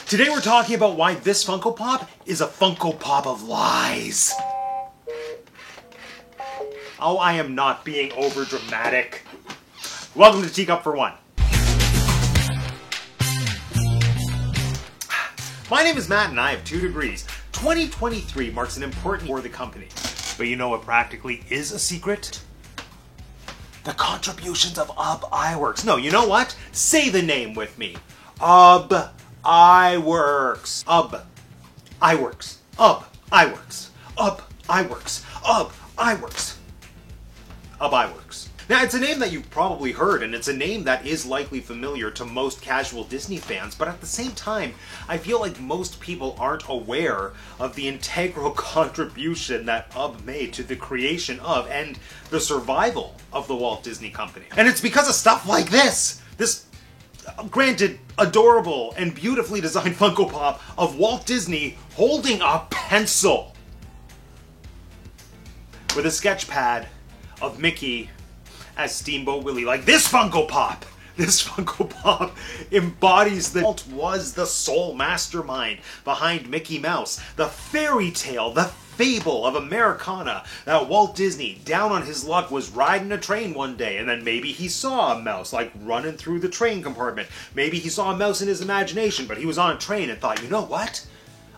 Today we're talking about why this Funko Pop is a Funko Pop of lies. Oh, I am not being over dramatic. Welcome to Teacup for One. My name is Matt and I have 2 degrees. 2023 marks an important year for the company. But you know what practically is a secret? The contributions of UB Iwerks. No, you know what? Say the name with me. UB Iwerks. UB Iwerks. UB Iwerks. UB Iwerks. UB Iwerks. UB Iwerks. Now, it's a name that you've probably heard, and it's a name that is likely familiar to most casual Disney fans, but at the same time, I feel like most people aren't aware of the integral contribution that UB made to the creation of and the survival of the Walt Disney Company. And it's because of stuff like this! This, granted, adorable and beautifully designed Funko Pop of Walt Disney holding a pencil with a sketch pad of Mickey as Steamboat Willie. Like, this Funko Pop embodies the Walt was the sole mastermind behind Mickey Mouse, the fairy tale, the fable of Americana, that Walt Disney, down on his luck, was riding a train one day, and then maybe he saw a mouse, like, running through the train compartment. Maybe he saw a mouse in his imagination, but he was on a train and thought, you know what?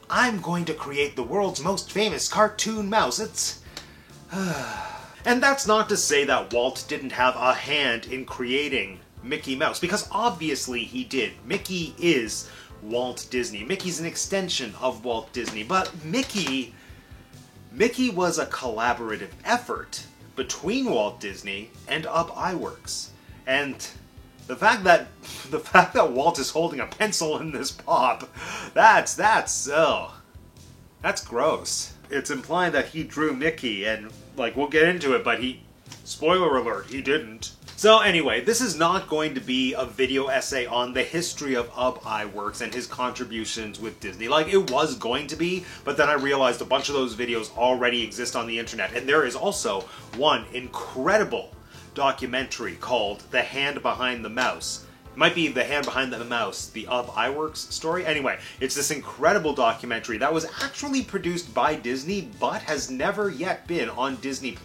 I'm going to create the world's most famous cartoon mouse. It's... And that's not to say that Walt didn't have a hand in creating Mickey Mouse, because obviously he did. Mickey is Walt Disney. Mickey's an extension of Walt Disney, but Mickey was a collaborative effort between Walt Disney and UB Iwerks. And the fact that Walt is holding a pencil in this pop, that's gross. It's implying that he drew Mickey, and, like, we'll get into it, but spoiler alert, he didn't. So anyway, this is not going to be a video essay on the history of UB Iwerks and his contributions with Disney. Like, it was going to be, but then I realized a bunch of those videos already exist on the internet, and there is also one incredible documentary called The Hand Behind the Mouse. It might be The Hand Behind the Mouse, the UB Iwerks story. Anyway, it's this incredible documentary that was actually produced by Disney, but has never yet been on Disney+.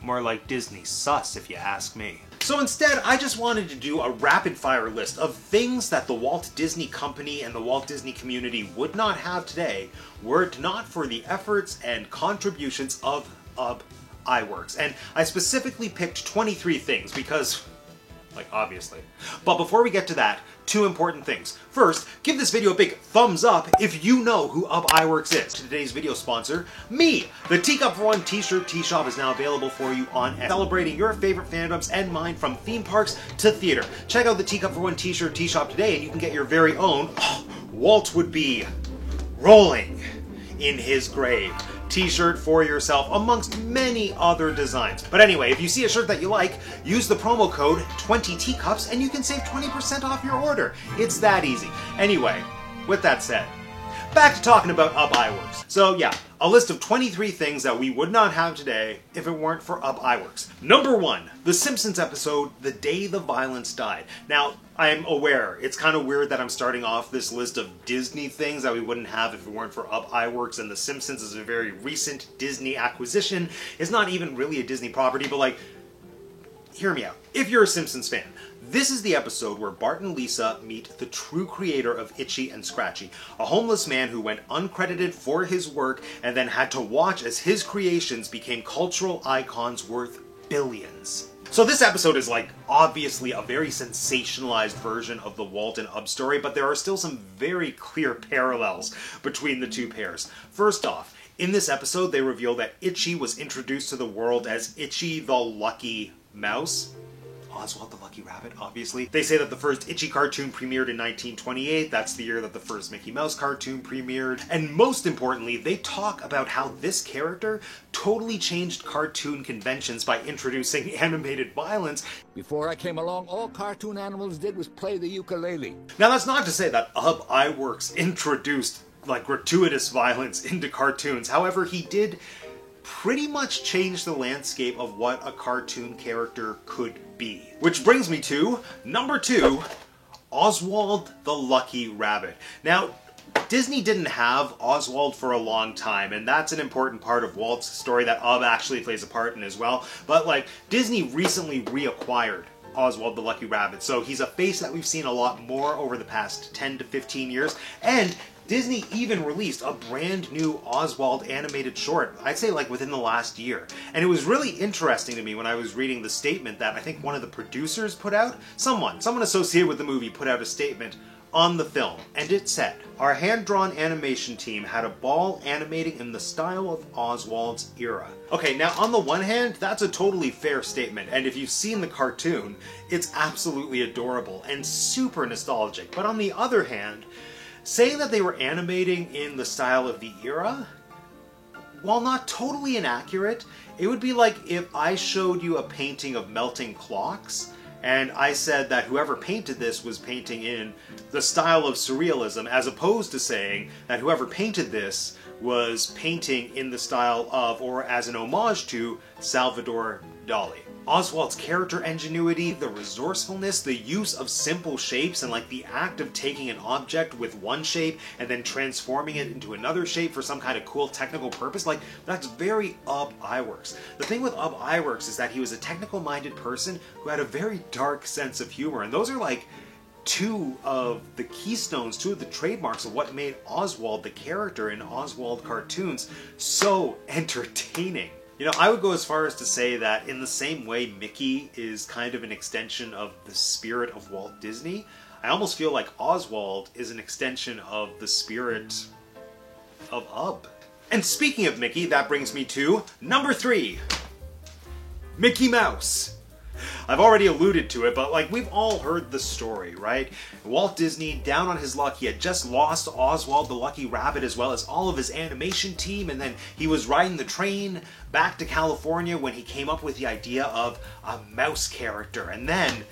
More like Disney sus, if you ask me. So instead, I just wanted to do a rapid-fire list of things that the Walt Disney Company and the Walt Disney community would not have today were it not for the efforts and contributions of UB Iwerks. And I specifically picked 23 things because... like, obviously. But before we get to that, 2 important things. First, give this video a big thumbs up if you know who UB Iwerks is. Today's video sponsor, me! The Teacup for One t-shirt t-shop is now available for you on Etsy, celebrating your favorite fandoms and mine from theme parks to theater. Check out the Teacup for One t-shirt t-shop today and you can get your very own Walt would be rolling in his grave t-shirt for yourself, amongst many other designs. But anyway, if you see a shirt that you like, use the promo code 20teacups and you can save 20% off your order. It's that easy. Anyway, with that said, back to talking about UB Iwerks. So yeah, a list of 23 things that we would not have today if it weren't for UB Iwerks. Number 1, The Simpsons episode, The Day the Violence Died. Now, I'm aware, it's kind of weird that I'm starting off this list of Disney things that we wouldn't have if it weren't for UB Iwerks, and The Simpsons is a very recent Disney acquisition. It's not even really a Disney property, but like, hear me out. If you're a Simpsons fan, this is the episode where Bart and Lisa meet the true creator of Itchy and Scratchy, a homeless man who went uncredited for his work and then had to watch as his creations became cultural icons worth billions. So this episode is, like, obviously a very sensationalized version of the Walt and UB story, but there are still some very clear parallels between the 2 pairs. First off, in this episode they reveal that Itchy was introduced to the world as Itchy the Lucky Mouse. Oswald the Lucky Rabbit, obviously. They say that the first Itchy cartoon premiered in 1928. That's the year that the first Mickey Mouse cartoon premiered. And most importantly, they talk about how this character totally changed cartoon conventions by introducing animated violence. Before I came along, all cartoon animals did was play the ukulele. Now, that's not to say that UB Iwerks introduced, like, gratuitous violence into cartoons. However, he did pretty much changed the landscape of what a cartoon character could be. Which brings me to number 2, Oswald the Lucky Rabbit. Now, Disney didn't have Oswald for a long time, and that's an important part of Walt's story that Ub actually plays a part in as well. But like, Disney recently reacquired Oswald the Lucky Rabbit, so he's a face that we've seen a lot more over the past 10 to 15 years, and Disney even released a brand new Oswald animated short, I'd say like within the last year. And it was really interesting to me when I was reading the statement that I think one of the producers put out, someone associated with the movie put out a statement on the film, and it said, "Our hand-drawn animation team had a ball animating in the style of Oswald's era." Okay, now on the one hand, that's a totally fair statement, and if you've seen the cartoon, it's absolutely adorable and super nostalgic. But on the other hand, saying that they were animating in the style of the era, while not totally inaccurate, it would be like if I showed you a painting of melting clocks, and I said that whoever painted this was painting in the style of surrealism, as opposed to saying that whoever painted this was painting in the style of, or as an homage to, Salvador Dali. Oswald's character ingenuity, the resourcefulness, the use of simple shapes, and like the act of taking an object with one shape and then transforming it into another shape for some kind of cool technical purpose, like that's very Ub Iwerks. The thing with Ub Iwerks is that he was a technical-minded person who had a very dark sense of humor, and those are like two of the keystones, two of the trademarks of what made Oswald, the character in Oswald cartoons, so entertaining. You know, I would go as far as to say that in the same way Mickey is kind of an extension of the spirit of Walt Disney, I almost feel like Oswald is an extension of the spirit of Ub. And speaking of Mickey, that brings me to number 3. Mickey Mouse. I've already alluded to it, but like, we've all heard the story, right? Walt Disney, down on his luck, he had just lost Oswald the Lucky Rabbit as well as all of his animation team, and then he was riding the train back to California when he came up with the idea of a mouse character, and then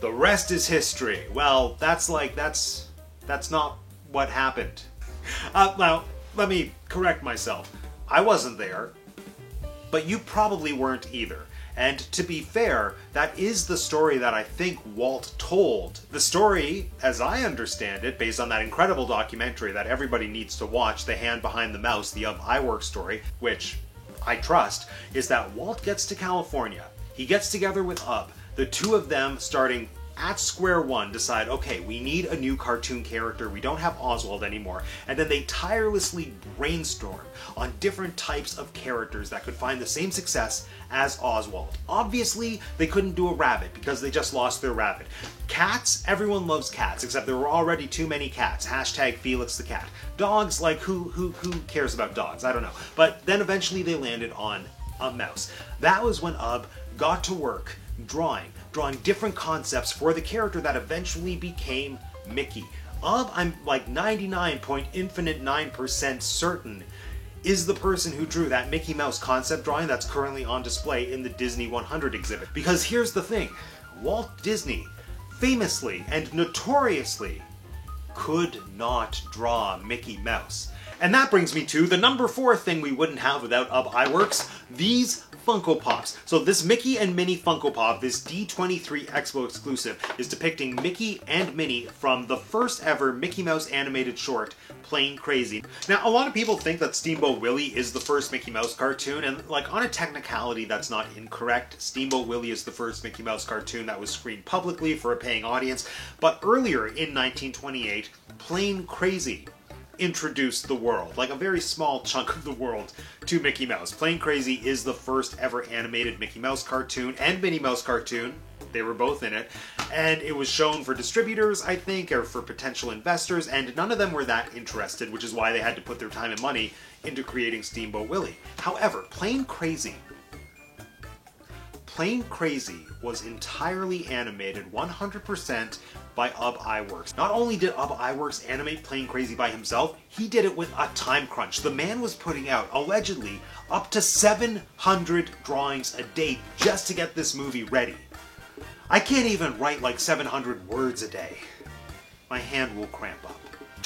the rest is history. Well, that's not what happened. Now, let me correct myself. I wasn't there, but you probably weren't either. And to be fair, that is the story that I think Walt told. The story, as I understand it, based on that incredible documentary that everybody needs to watch, The Hand Behind the Mouse, the Ub Iwerks story, which I trust, is that Walt gets to California. He gets together with Ub. The two of them, starting at square one, decide, okay, we need a new cartoon character, we don't have Oswald anymore, and then they tirelessly brainstorm on different types of characters that could find the same success as Oswald. Obviously, they couldn't do a rabbit because they just lost their rabbit. Cats, everyone loves cats, except there were already too many cats. Hashtag Felix the cat. Dogs, like who cares about dogs? I don't know. But then eventually they landed on a mouse. That was when Ub got to work drawing different concepts for the character that eventually became Mickey. Ub, I'm like 99.9% certain, is the person who drew that Mickey Mouse concept drawing that's currently on display in the Disney 100 exhibit. Because here's the thing, Walt Disney famously and notoriously could not draw Mickey Mouse. And that brings me to the number 4 thing we wouldn't have without Ub Iwerks, these Funko Pops. So this Mickey and Minnie Funko Pop, this D23 Expo exclusive, is depicting Mickey and Minnie from the first ever Mickey Mouse animated short, Plane Crazy. Now, a lot of people think that Steamboat Willie is the first Mickey Mouse cartoon, and like on a technicality that's not incorrect. Steamboat Willie is the first Mickey Mouse cartoon that was screened publicly for a paying audience, but earlier in 1928, Plane Crazy introduced the world, like a very small chunk of the world, to Mickey Mouse. Plane Crazy is the first ever animated Mickey Mouse cartoon and Minnie Mouse cartoon. They were both in it. And it was shown for distributors, I think, or for potential investors, and none of them were that interested, which is why they had to put their time and money into creating Steamboat Willie. However, Plane Crazy was entirely animated 100% by Ub Iwerks. Not only did Ub Iwerks animate Plane Crazy by himself, he did it with a time crunch. The man was putting out, allegedly, up to 700 drawings a day just to get this movie ready. I can't even write like 700 words a day. My hand will cramp up.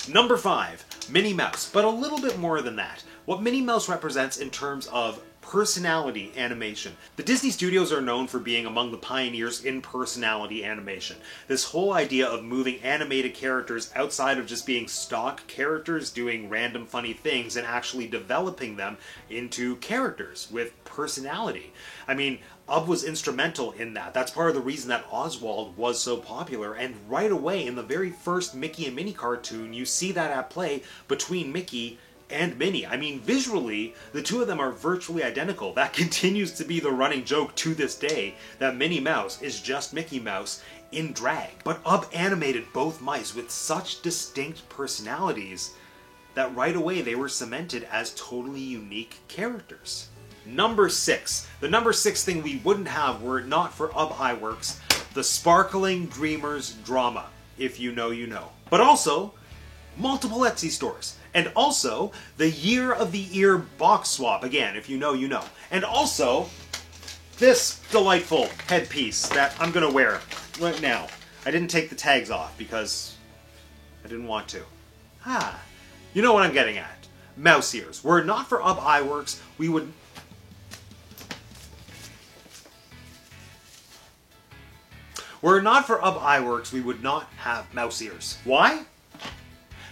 Number 5, Minnie Mouse, but a little bit more than that. What Minnie Mouse represents in terms of personality animation. The Disney Studios are known for being among the pioneers in personality animation. This whole idea of moving animated characters outside of just being stock characters doing random funny things and actually developing them into characters with personality. I mean, Ub was instrumental in that. That's part of the reason that Oswald was so popular, and right away in the very first Mickey and Minnie cartoon, you see that at play between Mickey and Minnie. I mean, visually, the two of them are virtually identical. That continues to be the running joke to this day, that Minnie Mouse is just Mickey Mouse in drag. But Ub animated both mice with such distinct personalities that right away they were cemented as totally unique characters. Number 6. The number 6 thing we wouldn't have were it not for Ub Iwerks, the Sparkling Dreamers drama. If you know, you know. But also, multiple Etsy stores. And also, the Year of the Ear box swap. Again, if you know, you know. And also, this delightful headpiece that I'm going to wear right now. I didn't take the tags off because I didn't want to. You know what I'm getting at. Mouse ears. Were it not for Ub Iwerks, we would... Were it not for Ub Iwerks, we would not have mouse ears. Why?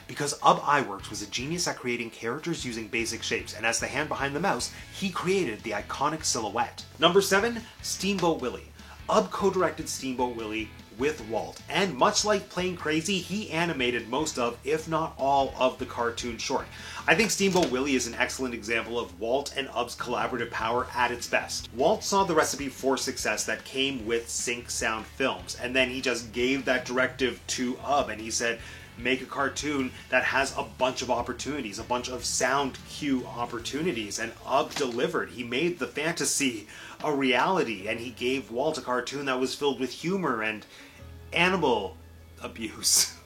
Because Ub Iwerks was a genius at creating characters using basic shapes, and as the hand behind the mouse, he created the iconic silhouette. Number 7, Steamboat Willie. Ub co-directed Steamboat Willie with Walt, and much like Plain Crazy, he animated most of, if not all, of the cartoon short. I think Steamboat Willie is an excellent example of Walt and Ub's collaborative power at its best. Walt saw the recipe for success that came with Sync Sound Films, and then he just gave that directive to Ub, and he said, make a cartoon that has a bunch of opportunities, a bunch of sound cue opportunities, and Ub delivered. He made the fantasy a reality, and he gave Walt a cartoon that was filled with humor and animal abuse.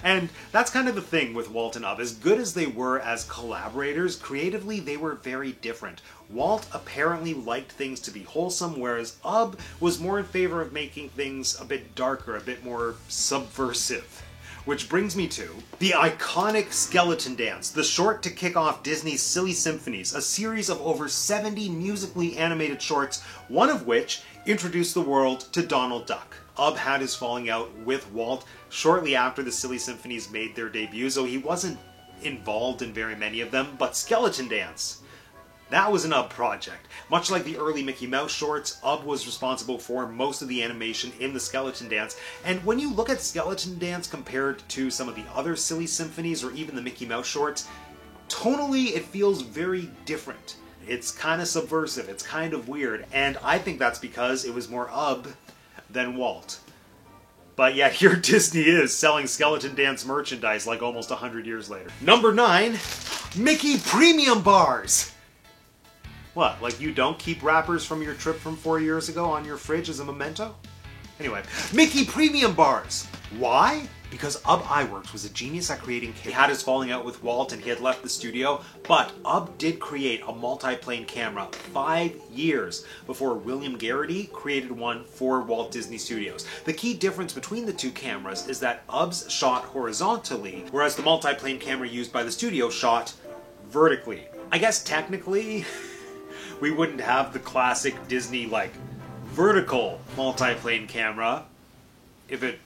And that's kind of the thing with Walt and Ub. As good as they were as collaborators, creatively they were very different. Walt apparently liked things to be wholesome, whereas Ub was more in favor of making things a bit darker, a bit more subversive. Which brings me to the iconic Skeleton Dance, the short to kick off Disney's Silly Symphonies, a series of over 70 musically animated shorts, one of which introduced the world to Donald Duck. Ub had his falling out with Walt shortly after the Silly Symphonies made their debut, so he wasn't involved in very many of them, but Skeleton Dance, that was an Ub project. Much like the early Mickey Mouse shorts, Ub was responsible for most of the animation in the Skeleton Dance, and when you look at Skeleton Dance compared to some of the other Silly Symphonies or even the Mickey Mouse shorts, tonally it feels very different. It's kind of subversive, it's kind of weird, and I think that's because it was more Ub than Walt. But yet here Disney is selling Skeleton Dance merchandise like almost 100 years later. Number 9, Mickey Premium Bars! What, like you don't keep wrappers from your trip from 4 years ago on your fridge as a memento? Anyway, Mickey Premium Bars! Why? Because Ub Iwerks was a genius at creating... He had his falling out with Walt and he had left the studio, but Ub did create a multi-plane camera 5 years before William Garrity created one for Walt Disney Studios. The key difference between the two cameras is that Ub's shot horizontally, whereas the multi-plane camera used by the studio shot vertically. I guess technically, we wouldn't have the classic Disney, like, vertical multi-plane camera if it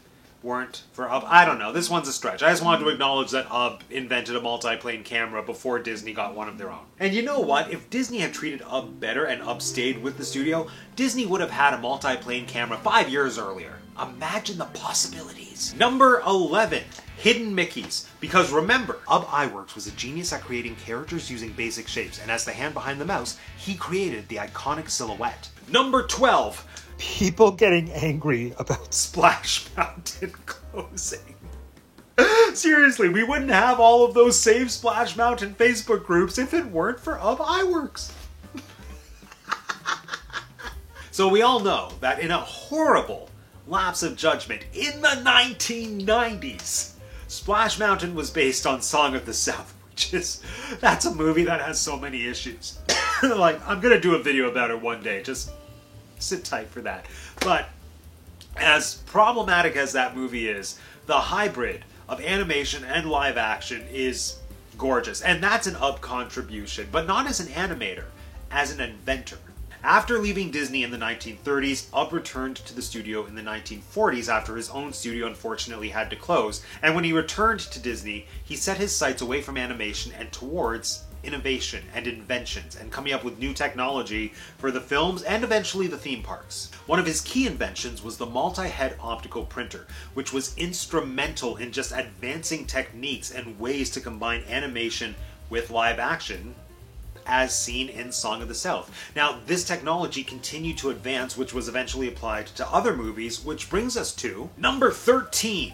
weren't for Ub. I don't know. This one's a stretch. I just wanted to acknowledge that Ub invented a multi-plane camera before Disney got one of their own. And you know what? If Disney had treated Ub better and Ub stayed with the studio, Disney would have had a multi-plane camera 5 years earlier. Imagine the possibilities. Number 11. Hidden Mickeys. Because remember, Ub Iwerks was a genius at creating characters using basic shapes, and as the hand behind the mouse, he created the iconic silhouette. Number 12. People getting angry about Splash Mountain closing. Seriously, we wouldn't have all of those Save Splash Mountain Facebook groups if it weren't for Ub Iwerks. So we all know that in a horrible lapse of judgment in the 1990s, Splash Mountain was based on Song of the South, which is, that's a movie that has so many issues. Like, I'm gonna do a video about it one day, just sit tight for that. But as problematic as that movie is, the hybrid of animation and live action is gorgeous. And that's an Ub contribution, but not as an animator, as an inventor. After leaving Disney in the 1930s, Ub returned to the studio in the 1940s after his own studio unfortunately had to close, and when he returned to Disney, he set his sights away from animation and towards innovation and inventions, and coming up with new technology for the films and eventually the theme parks. One of his key inventions was the multi-head optical printer, which was instrumental in just advancing techniques and ways to combine animation with live action, as seen in Song of the South. Now, this technology continued to advance, which was eventually applied to other movies, which brings us to number 13,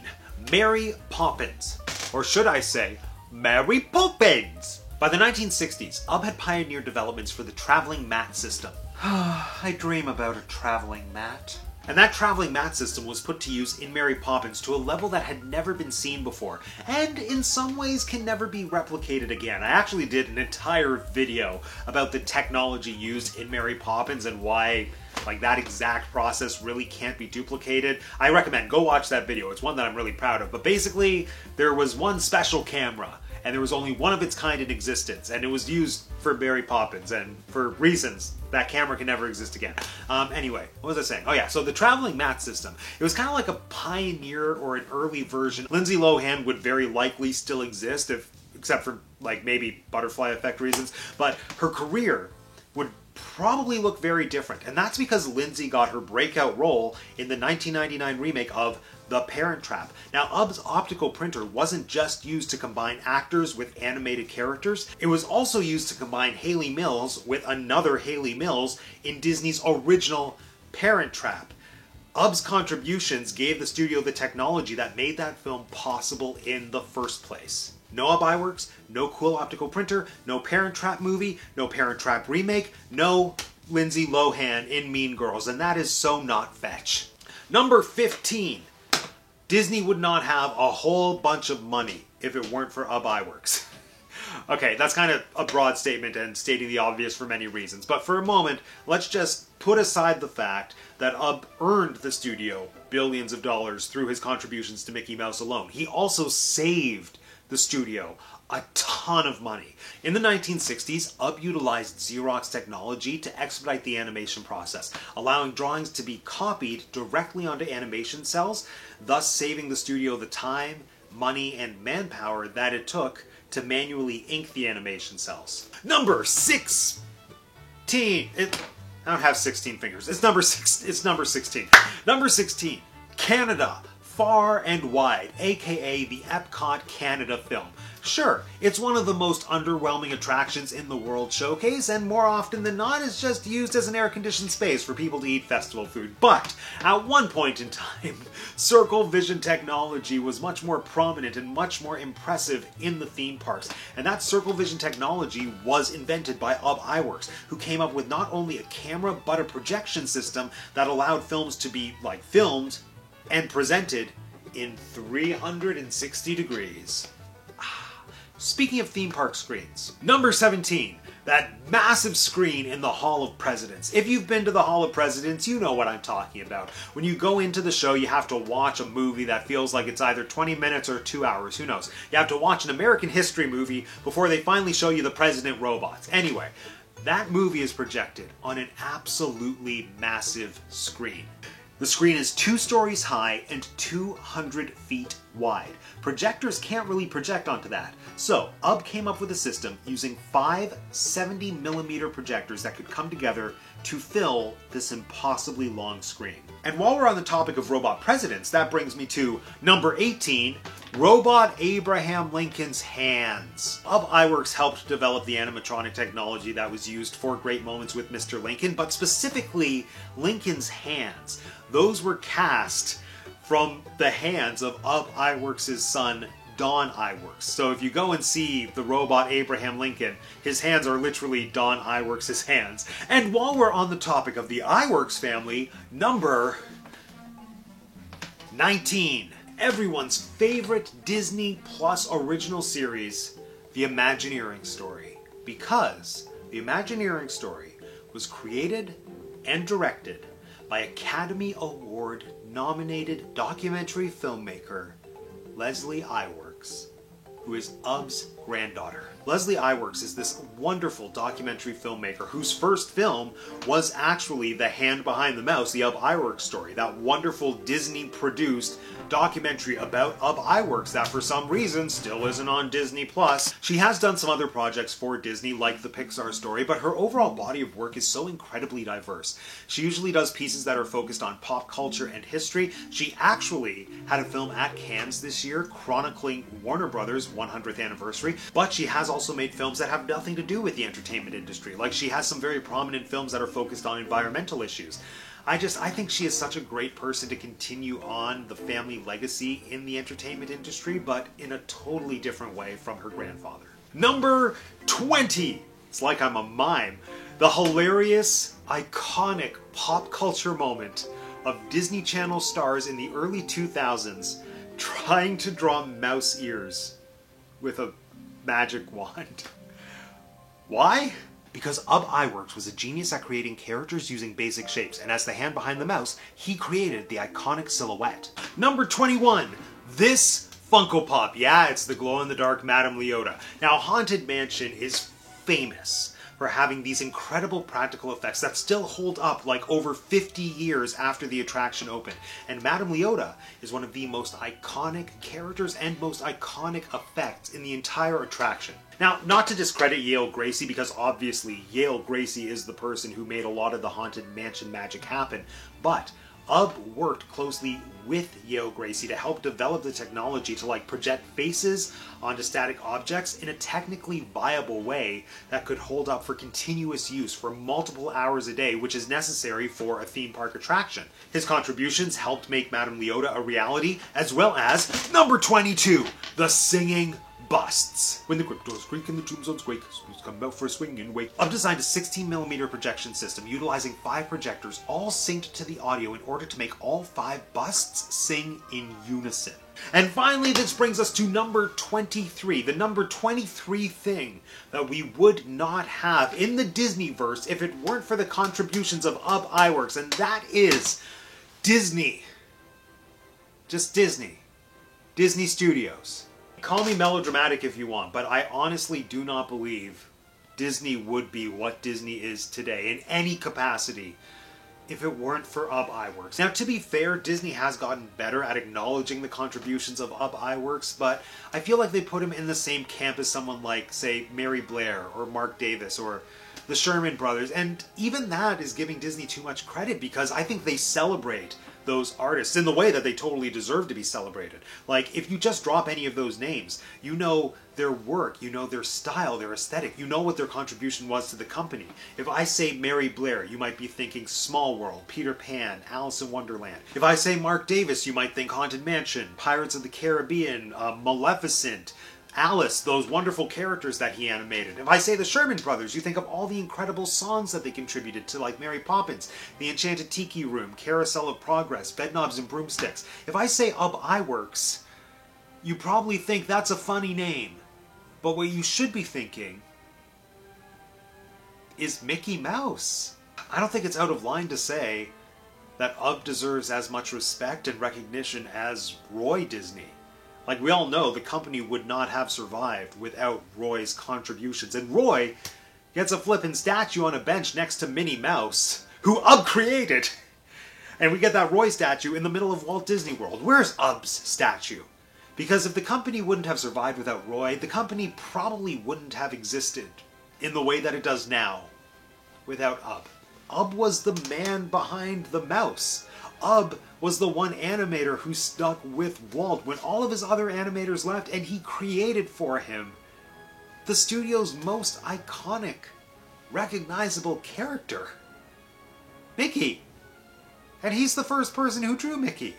Mary Poppins. Or should I say, Mary Poppins! By the 1960s, Ub had pioneered developments for the traveling mat system. I dream about a traveling mat. And that traveling mat system was put to use in Mary Poppins to a level that had never been seen before, and in some ways can never be replicated again. I actually did an entire video about the technology used in Mary Poppins and why that exact process really can't be duplicated. I recommend, go watch that video. It's one that I'm really proud of. But basically, there was one special camera, and there was only one of its kind in existence, and it was used for Mary Poppins, and for reasons that camera can never exist again. Anyway, what was I saying? Oh yeah, so the traveling mat system. It was kind of like a pioneer or an early version. Lindsay Lohan would very likely still exist, except for maybe butterfly effect reasons, but her career would probably look very different. And that's because Lindsay got her breakout role in the 1999 remake of The Parent Trap. Now, Ub's optical printer wasn't just used to combine actors with animated characters, it was also used to combine Hayley Mills with another Hayley Mills in Disney's original Parent Trap. Ub's contributions gave the studio the technology that made that film possible in the first place. No Ub Iwerks, no cool optical printer, no Parent Trap movie, no Parent Trap remake, no Lindsay Lohan in Mean Girls, and that is so not fetch. Number 15. Disney would not have a whole bunch of money if it weren't for Ub Iwerks. Okay, that's kind of a broad statement and stating the obvious for many reasons, but for a moment, let's just put aside the fact that Ub earned the studio billions of dollars through his contributions to Mickey Mouse alone. He also saved the studio a ton of money. In the 1960s, Ub utilized Xerox technology to expedite the animation process, allowing drawings to be copied directly onto animation cells, thus saving the studio the time, money, and manpower that it took to manually ink the animation cells. Number 16. I don't have 16 fingers. It's number 16. Number 16. Canada. Far and Wide, aka the Epcot Canada film. Sure, it's one of the most underwhelming attractions in the World Showcase, and more often than not, it's just used as an air-conditioned space for people to eat festival food. But, at one point in time, Circle Vision technology was much more prominent and much more impressive in the theme parks. And that Circle Vision technology was invented by Ub Iwerks, who came up with not only a camera, but a projection system that allowed films to be, filmed and presented in 360 degrees. Speaking of theme park screens, number 17, that massive screen in the Hall of Presidents. If you've been to the Hall of Presidents, you know what I'm talking about. When you go into the show, you have to watch a movie that feels like it's either 20 minutes or 2 hours, who knows. You have to watch an American history movie before they finally show you the president robots. Anyway, that movie is projected on an absolutely massive screen. The screen is 2 stories high and 200 feet wide. Projectors can't really project onto that. So, Ub came up with a system using 5 70mm projectors that could come together to fill this impossibly long screen. And while we're on the topic of robot presidents, that brings me to number 18, Robot Abraham Lincoln's Hands. Ub Iwerks helped develop the animatronic technology that was used for Great Moments with Mr. Lincoln, but specifically Lincoln's hands. Those were cast from the hands of Ub Iwerks' son, Don Iwerks. So if you go and see the robot Abraham Lincoln, his hands are literally Don Iwerks' hands. And while we're on the topic of the Iwerks family, number 19. Everyone's favorite Disney Plus original series, The Imagineering Story. Because The Imagineering Story was created and directed by Academy Award nominated documentary filmmaker Leslie Iwerks. who is Ub's granddaughter. Leslie Iwerks is this wonderful documentary filmmaker whose first film was actually The Hand Behind the Mouse, the Ub Iwerks story, that wonderful Disney-produced documentary about Ub Iwerks that for some reason still isn't on Disney+. She has done some other projects for Disney, like the Pixar story, but her overall body of work is so incredibly diverse. She usually does pieces that are focused on pop culture and history. She actually had a film at Cannes this year chronicling Warner Brothers' 100th anniversary, but she has also made films that have nothing to do with the entertainment industry. Like, she has some very prominent films that are focused on environmental issues. I think she is such a great person to continue on the family legacy in the entertainment industry, but in a totally different way from her grandfather. Number 20. It's like I'm a mime. The hilarious, iconic pop culture moment of Disney Channel stars in the early 2000s trying to draw mouse ears with a magic wand. Why? Because Ub Iwerks was a genius at creating characters using basic shapes, and as the hand behind the mouse, he created the iconic silhouette. Number 21. This Funko Pop. Yeah, it's the glow-in-the-dark Madame Leota. Now, Haunted Mansion is famous for having these incredible practical effects that still hold up like over 50 years after the attraction opened. And Madame Leota is one of the most iconic characters and most iconic effects in the entire attraction. Now, not to discredit Yale Gracie, because obviously Yale Gracie is the person who made a lot of the Haunted Mansion magic happen, but Ub worked closely with Yale Gracie to help develop the technology to project faces onto static objects in a technically viable way that could hold up for continuous use for multiple hours a day, which is necessary for a theme park attraction. His contributions helped make Madame Leota a reality, as well as number 22, the singing busts. When the cryptos creak and the tombstones quake, spirits come out for a swing and wake. Ub designed a 16mm projection system utilizing 5 projectors, all synced to the audio in order to make all 5 busts sing in unison. And finally, this brings us to number 23, the number 23 thing that we would not have in the Disneyverse if it weren't for the contributions of Ub Iwerks, and that is Disney. Just Disney. Disney Studios. Call me melodramatic if you want, but I honestly do not believe Disney would be what Disney is today in any capacity if it weren't for Ub Iwerks. Now, to be fair, Disney has gotten better at acknowledging the contributions of Ub Iwerks, but I feel like they put him in the same camp as someone like, say, Mary Blair or Mark Davis or the Sherman Brothers, and even that is giving Disney too much credit, because I think they celebrate those artists in the way that they totally deserve to be celebrated. Like, if you just drop any of those names, you know their work, you know their style, their aesthetic, you know what their contribution was to the company. If I say Mary Blair, you might be thinking Small World, Peter Pan, Alice in Wonderland. If I say Mark Davis, you might think Haunted Mansion, Pirates of the Caribbean, Maleficent, Alice, those wonderful characters that he animated. If I say the Sherman Brothers, you think of all the incredible songs that they contributed to, like Mary Poppins, The Enchanted Tiki Room, Carousel of Progress, Bedknobs and Broomsticks. If I say Ub Iwerks, you probably think that's a funny name. But what you should be thinking is Mickey Mouse. I don't think it's out of line to say that Ub deserves as much respect and recognition as Roy Disney. Like, we all know the company would not have survived without Roy's contributions. And Roy gets a flippin' statue on a bench next to Minnie Mouse, who Ub created. And we get that Roy statue in the middle of Walt Disney World. Where's Ub's statue? Because if the company wouldn't have survived without Roy, the company probably wouldn't have existed in the way that it does now without Ub. Ub was the man behind the mouse. Ub was the one animator who stuck with Walt when all of his other animators left, and he created for him the studio's most iconic, recognizable character, Mickey. And he's the first person who drew Mickey.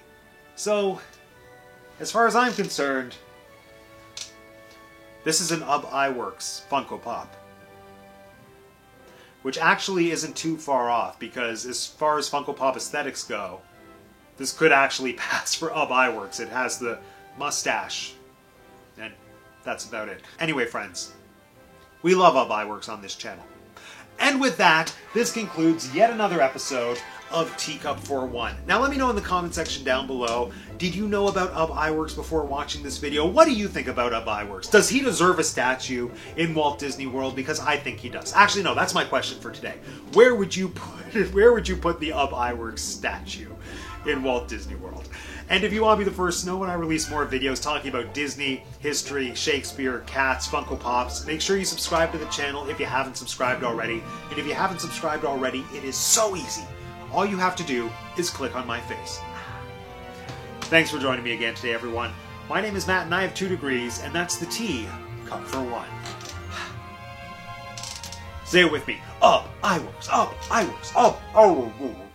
So, as far as I'm concerned, this is an Ub Iwerks Funko Pop. Which actually isn't too far off, because as far as Funko Pop aesthetics go, this could actually pass for Ub Iwerks. It has the mustache, and that's about it. Anyway, friends, we love Ub Iwerks on this channel. And with that, this concludes yet another episode of Teacup 4-1. Now let me know in the comment section down below, did you know about Ub Iwerks before watching this video? What do you think about Ub Iwerks? Does he deserve a statue in Walt Disney World? Because I think he does. Actually, no, that's my question for today. Where would you put the Ub Iwerks statue in Walt Disney World? And if you want to be the first to know when I release more videos talking about Disney, history, Shakespeare, cats, Funko Pops, make sure you subscribe to the channel if you haven't subscribed already. And if you haven't subscribed already, it is so easy. All you have to do is click on my face. Thanks for joining me again today, everyone. My name is Matt, and I have 2 degrees, and that's the T cup for 1. Say it with me. Ub Iwerks, Ub Iwerks, Ub Iwerks.